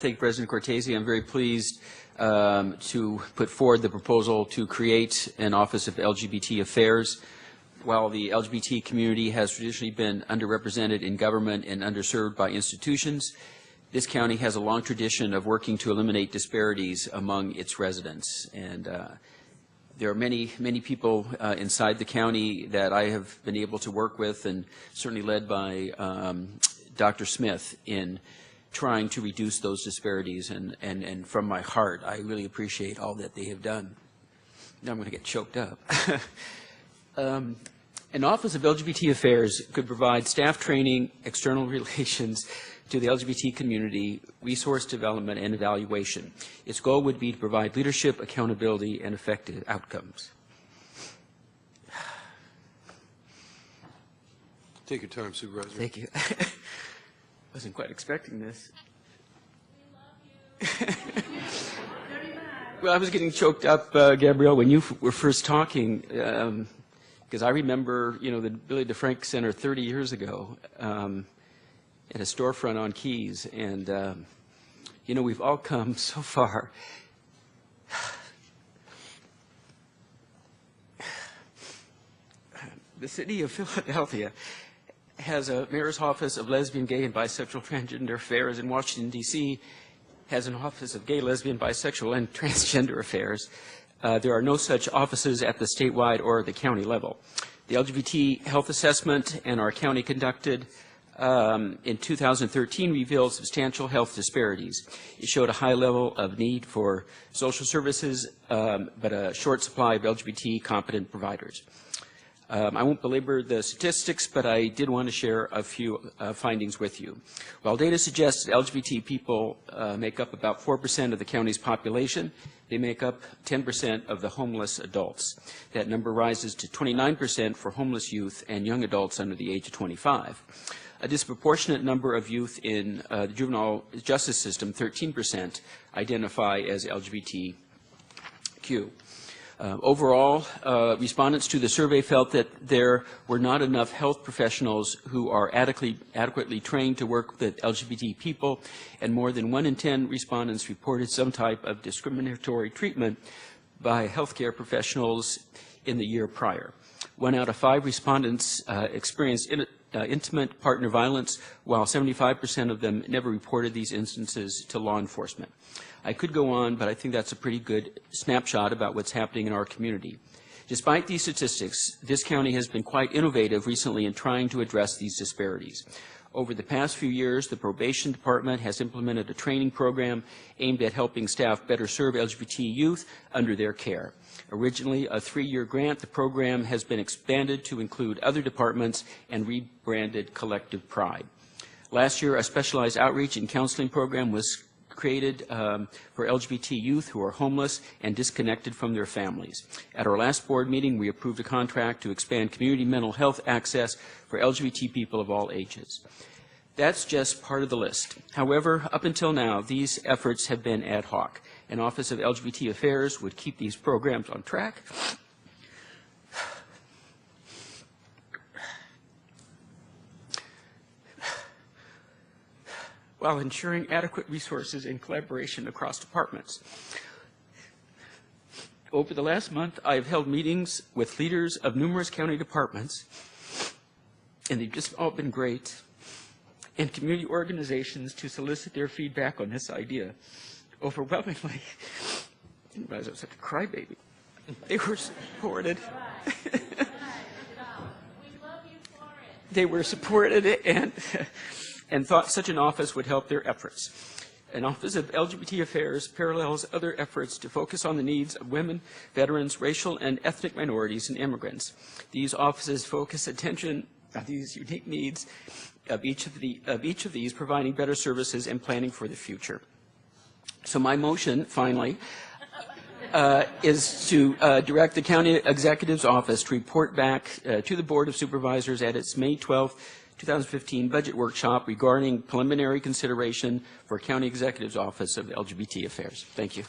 Thank you, President Cortese. I'm very pleased to put forward the proposal to create an Office of LGBT Affairs. While the LGBT community has traditionally been underrepresented in government and underserved by institutions, this county has a long tradition of working to eliminate disparities among its residents. And there are many people inside the county that I have been able to work with, and certainly led by Dr. Smith in trying to reduce those disparities, and from my heart, I really appreciate all that they have done. Now I'm going to get choked up. An Office of LGBT Affairs could provide staff training, external relations to the LGBT community, resource development, and evaluation. Its goal would be to provide leadership, accountability, and effective outcomes. Take your time, Supervisor. Thank you. Wasn't quite expecting this. We love you. Very much. Well, I was getting choked up, Gabrielle, when you were first talking, because I remember, the Billy DeFrank Center 30 years ago at a storefront on Keys, and we've all come so far. The city of Philadelphia has a mayor's office of lesbian, gay, and bisexual transgender affairs. In Washington, D.C., has an office of gay, lesbian, bisexual, and transgender affairs. There are no such offices at the statewide or the county level. The LGBT health assessment and our county conducted in 2013 revealed substantial health disparities. It showed a high level of need for social services, but a short supply of LGBT competent providers. I won't belabor the statistics, but I did want to share a few findings with you. While data suggests that LGBT people make up about 4% of the county's population, they make up 10% of the homeless adults. That number rises to 29% for homeless youth and young adults under the age of 25. A disproportionate number of youth in the juvenile justice system, 13%, identify as LGBTQ. Overall, respondents to the survey felt that there were not enough health professionals who are adequately trained to work with LGBT people, and more than 1 in 10 respondents reported some type of discriminatory treatment by healthcare professionals in the year prior. 1 out of 5 respondents experienced intimate partner violence, while 75% of them never reported these instances to law enforcement. I could go on, but I think that's a pretty good snapshot about what's happening in our community. Despite these statistics, this county has been quite innovative recently in trying to address these disparities. Over the past few years, the probation department has implemented a training program aimed at helping staff better serve LGBT youth under their care. Originally a 3-year grant, the program has been expanded to include other departments and rebranded Collective Pride. Last year, a specialized outreach and counseling program was created for LGBT youth who are homeless and disconnected from their families. At our last board meeting, we approved a contract to expand community mental health access for LGBT people of all ages. That's just part of the list. However, up until now, these efforts have been ad hoc. An Office of LGBT Affairs would keep these programs on track while ensuring adequate resources and collaboration across departments. Over the last month, I have held meetings with leaders of numerous county departments, and they've just all been great, and community organizations to solicit their feedback on this idea. Overwhelmingly, I didn't realize I was such a crybaby. They were supported. They were supported and thought such an office would help their efforts. An Office of LGBT Affairs parallels other efforts to focus on the needs of women, veterans, racial and ethnic minorities, and immigrants. These offices focus attention on these unique needs of each of these, providing better services and planning for the future. So my motion, finally, is to direct the County Executive's Office to report back to the Board of Supervisors at its May 12, 2015 budget workshop regarding preliminary consideration for County Executive's Office of LGBT Affairs. Thank you.